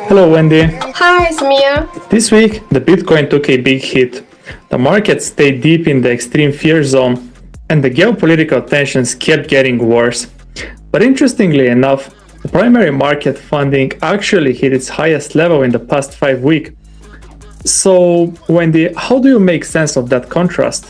Hello, Wendy. Hi, Samir. This week, the Bitcoin took a big hit. The market stayed deep in the extreme fear zone, and the geopolitical tensions kept getting worse. But interestingly enough, the primary market funding actually hit its highest level in the past 5 weeks. So, Wendy, how do you make sense of that contrast?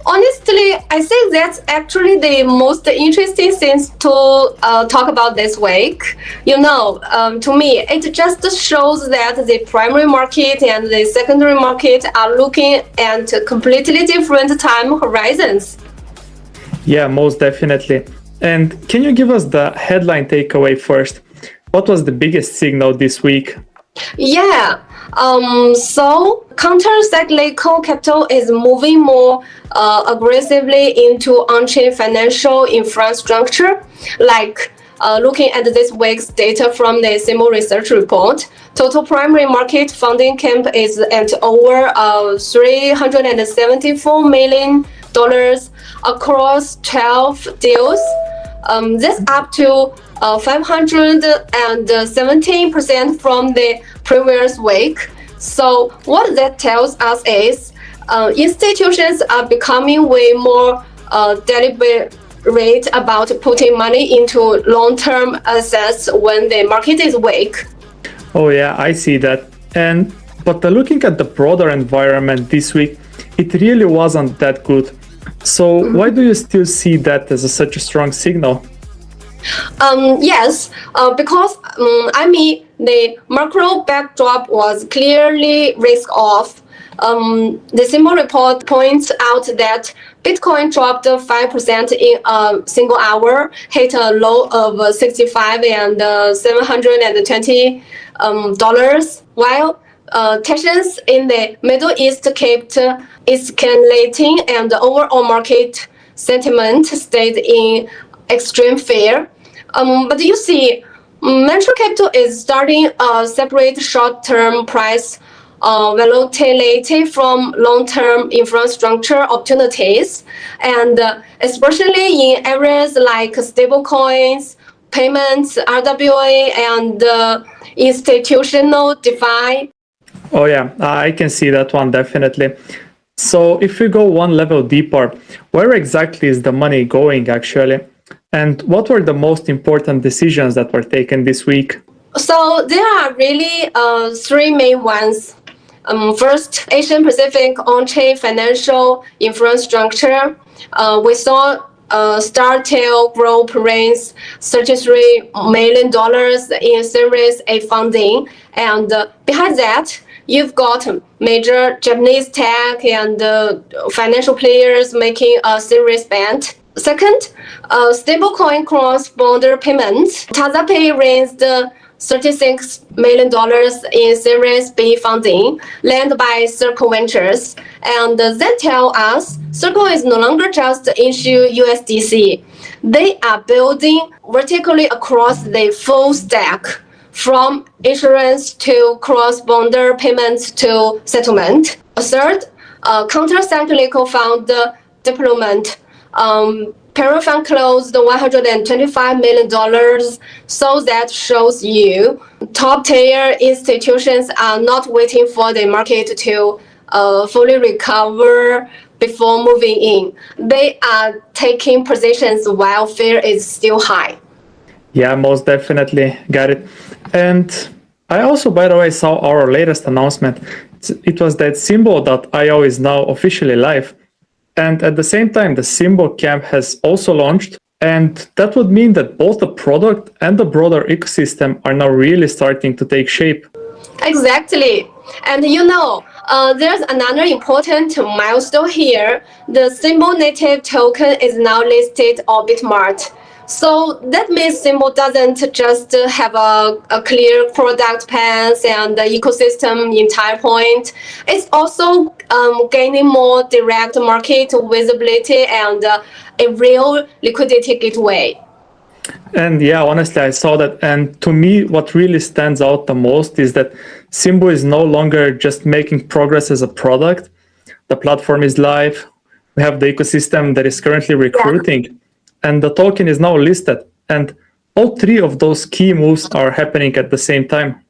Honestly, I think that's actually the most interesting thing to talk about this week. To me, it just shows that the primary market and the secondary market are looking at completely different time horizons. Yeah, most definitely. And can you give us the headline takeaway first? What was the biggest signal this week? So counter-cyclical capital is moving more aggressively into on-chain financial infrastructure. Looking at this week's data from the Synbo research report, total primary market funding camp is at over $374 million across 12 deals. That's up to 517% from the previous week. So what that tells us is institutions are becoming way more deliberate about putting money into long-term assets when the market is weak. Oh yeah, I see that. But looking at the broader environment this week, it really wasn't that good. So why do you still see that as such a strong signal? Because the macro backdrop was clearly risk-off. The Synbo report points out that Bitcoin dropped 5% in a single hour, hit a low of 65 and $720, while tensions in the Middle East kept escalating and the overall market sentiment stayed in extreme fear. But you see, venture capital is starting to separate short-term price volatility from long-term infrastructure opportunities, and especially in areas like stablecoins, payments, RWA, and institutional DeFi. Oh yeah, I can see that one definitely. So if we go one level deeper, where exactly is the money going actually? And what were the most important decisions that were taken this week? So there are really three main ones. First, Asian Pacific on-chain financial infrastructure. We saw Startale Group raise $33 million in Series A funding, and behind that, you've got major Japanese tech and financial players making a serious bet. Second, stablecoin cross-border payments. Tazapay raised $36 million in Series B funding, led by Circle Ventures. And that tells us Circle is no longer just issue USDC. They are building vertically across the full stack, from insurance to cross-border payments to settlement. Third, counter-cyclical fund deployment. ParaFi closed $125 million, so that shows you top-tier institutions are not waiting for the market to fully recover before moving in. They are taking positions while fear is still high. Yeah, most definitely. Got it. And I also, by the way, saw our latest announcement. It was that Synbo.io is now officially live. And at the same time, the Synbo camp has also launched. And that would mean that both the product and the broader ecosystem are now really starting to take shape. Exactly. And there's another important milestone here. The Synbo native token is now listed on Bitmart. So that means Synbo doesn't just have a clear product path and the ecosystem entire point. It's also gaining more direct market visibility and a real liquidity gateway. And yeah, honestly, I saw that. And to me, what really stands out the most is that Synbo is no longer just making progress as a product. The platform is live. we have the ecosystem that is currently recruiting, and the token is now listed. And all three of those key moves are happening at the same time.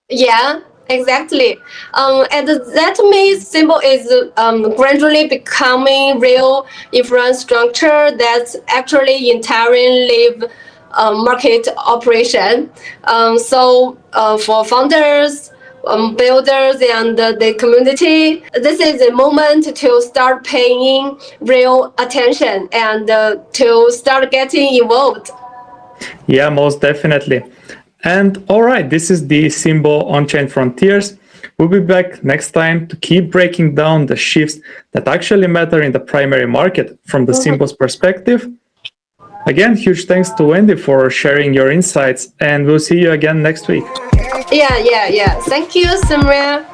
Yeah, exactly. And that means Synbo is gradually becoming real infrastructure that's actually entirely market operation. So for founders, builders, and the community, this is a moment to start paying real attention and to start getting involved. Yeah, most definitely. And all right, this is the Synbo On-Chain Frontiers. We'll be back next time to keep breaking down the shifts that actually matter in the primary market from the Synbo's perspective. Again, huge thanks to Wendy for sharing your insights, and we'll see you again next week. Yeah. Thank you, Samria.